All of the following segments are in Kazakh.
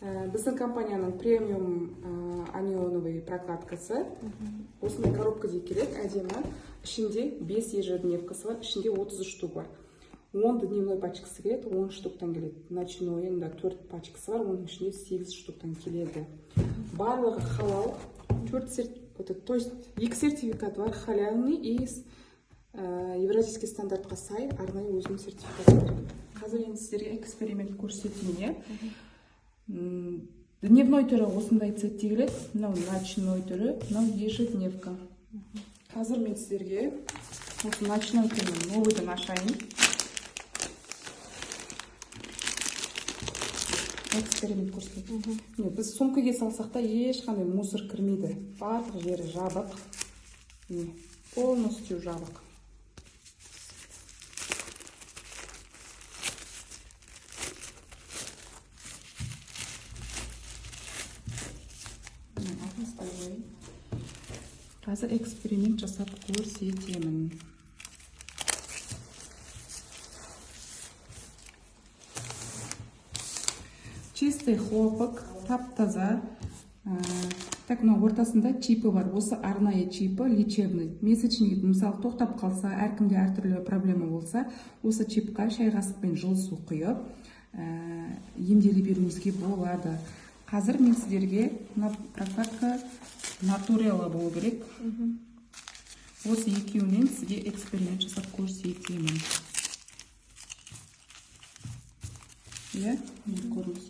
Біздің компанияның премиум анионовый прокаткасы. Осындай коробкада келеді, әдемі. Ішінде 5 ежедневкасы бар, ішінде 30 штук бар. 10 дневной пачкасы келеді, 10 штуктан келеді. Ночной, енді 4 пачкасы бар, оның ішінде 8 штуктан келеді. Барлығы халал. То есть 2 сертификат бар, халяльный и евразийский стандартқа сай, арнайы өзінің сертификаты бар. Қазір енді сіздерге эксперимент көрсетейін. Дневной түрі осындай цветте келеді, мынау ночной түрі, мынау ежедневка. Қазір мен сіздерге осы ночной түрін новыйдан ашайын. Эксперимент көрсетейін. Біз сумкаға салсақ та ешқандай мусор кірмейді. Барлық жері жабық. Полностью жабық. Қазір эксперимент жасап көрсетемін. Чистый хлопок, тап-таза. Так, мына ортасында чипі бар. Осы арнайы чипі, лечебный. Месячник, мысалы, тоқтап қалса, әркімде әртүрлі проблема болса, осы чипқа шай қасықпен жылы су құйып, емделе беруіңізге болады. Қазір мен сіздерге прокатка натурелла болу керек. Осы екеуінен сізге эксперимент жасап көрсетемін. Көріңіз.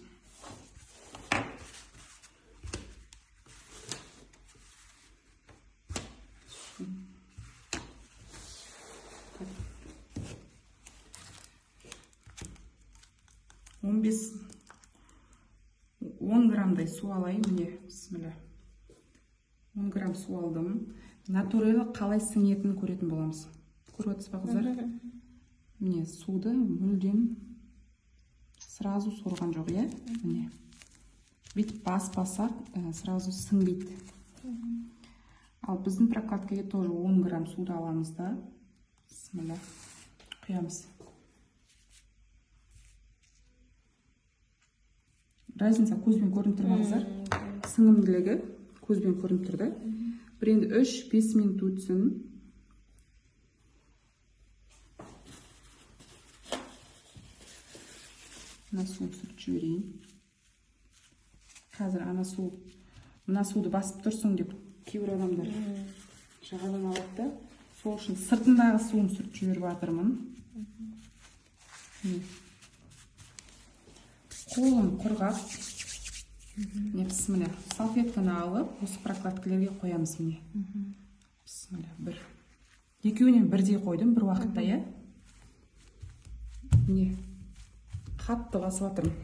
Он граммдай су алайын, міне, бісміллә. 10 грамм су алдым. Натурелла қалай сіңетінін көретін боламыз. Көріп отырсыз ба, қыздар? Міне, суды мүлдем сразу сорған жоқ, міне. Бүйтіп баспасақ, сразу сіңбейді. Ал біздің прокаткаға тоже 10 грамм суды аламыз да. Бісміллә. Құямыз. Разница көзбен көрініп тұр ма, қыздар? Сіңімділігі көзбен көрініп тұрды. Бір енді 3-5 минут өтсін. Мына суын сүртіп жіберейін. Қазір мына суды басып тұрсың деп кейбір адамдар жағадан алады. Сол үшін сыртындағы суын сүртіп жіберіп жатырмын. Қолым құрғақ. Бісміллә. Салфетканы алып, осы прокаткалерге қоямыз, міне. Бісміллә. Екеуінен бірдей қойдым, бір уақытта, Міне. Қатты басып жатырмын.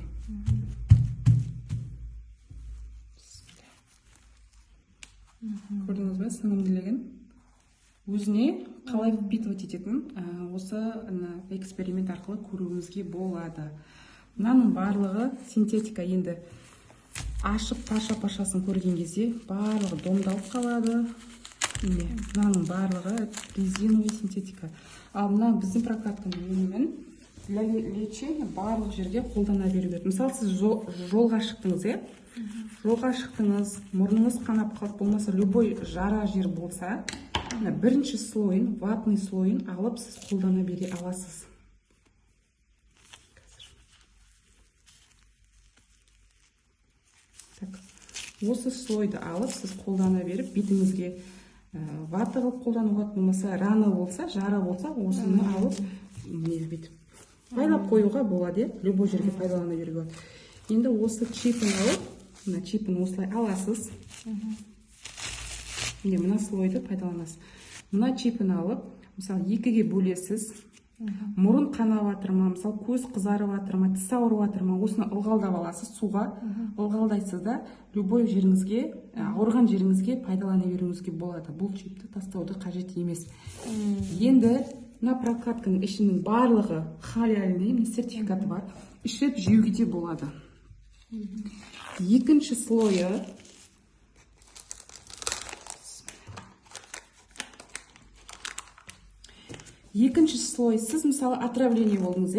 Көрдіңіз бе, сіңімділігін? Өзіне қалай впитывать ететін, осы эксперимент арқылы көруіңізге болады. Мынаның барлығы синтетика. Енді ашып паша-пашасын көрген кезде барлығы домдалып қалады. Мынаның барлығы резиновый синтетика. Ал мына біздің прокатканың өнімін для лечения барлық жерге қолдана беруге. Мысалы, сіз жолға шықтыңыз, жолға шықтыңыз, мұрныңыз қанап қалып болмаса, любой жара жер болса, бірінші слойын, ватный слойын алып, сіз қолдана бере аласыз. Осы слойды алып, сіз қолдана беріп, бетіңізге вата қылып қолдануға, болмаса, рана болса, жара болса, осыны алып, бетіп байлап қоюға болады, любой жерге пайдалана беруге болады. Енді осы чипін алып, мына чипін осылай аласыз. Мына слойды пайдаланасыз. Мына чипін алып, мысалы, екіге бөлесіз. Мұрын қанап жатыр ма, мысалы, көз қызарып жатыр ма, тіс ауырып жатыр ма, осыны ылғалдап аласыз, суға ылғалдайсыз да, любой жеріңізге, ауырған жеріңізге пайдалана беруіңізге болады. Бұл чипті тастауды қажет емес. Енді мына прокатканың ішінің барлығы халяльный сертификаты бар. Ішіп жеуге де болады. Екінші слойы Екінші слой, сіз мысалы отравление болдыңыз,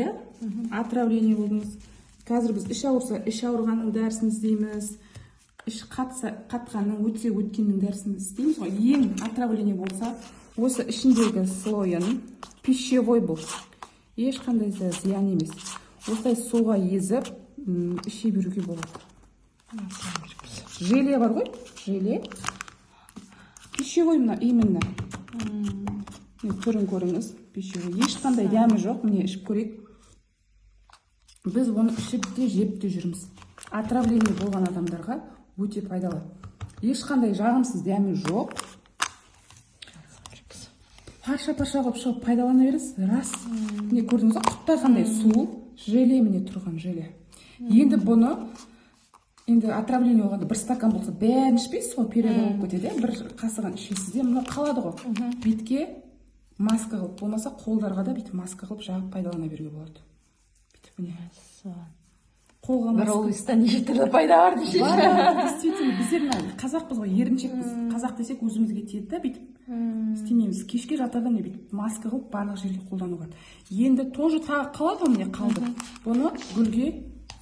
отравление болдыңыз, қазір біз іш ауырса іш ауырғанның дәрісін іздейміз, іш қатқанның өткеннің дәрісін істейміз ғой. Ең отравление болса осы ішіндегі слойын пищевой бұл ешқандай зиян емес. Осылай суға езіп іше беруге болады. Желе бар ғой, желе пищевой мына именно. Түрін көріңіз, пищевой. Ешқандай дәмі жоқ, міне ішіп көрейік. Біз оны ішіп те жеп те жүрміз. Отравление болған адамдарға өте пайдалы. Ешқандай жағымсыз дәмі жоқ. Парша-парша қылып шығып пайдалана бересіз. Рас. Міне көрдіңіз бе? Құттай қандай су, желе міне тұрған желе. Енді бұны отравление болғанда бір стакан болса бәрін ішпейсіз ғой, перебор болып кетеді. Бір қасығын ішесіз де, мына қалады ғой. Бетке маска қылып, болмаса қолдарға да бүйтіп маска қылып жағып пайдалана беруге болады. Бүйтіп міне. Қолға бір облыста неше түрлі пайда бар деші. Действительно, біздер қазақпыз ғой, еріншекпіз. Қазақ десек өзімізге тиеді да, бүйтіп істемейміз. Кешке жатарда не бүйтіп маска қылып барлық жерге қолдануға. Енді тоже тағы қалады ғой, міне қалды. Бұны гүлге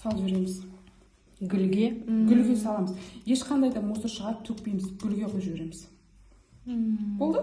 салып жібереміз. Гүлге саламыз. Ешқандай да мусор шығарып төкпейміз, гүлге қойып жібереміз. Болды?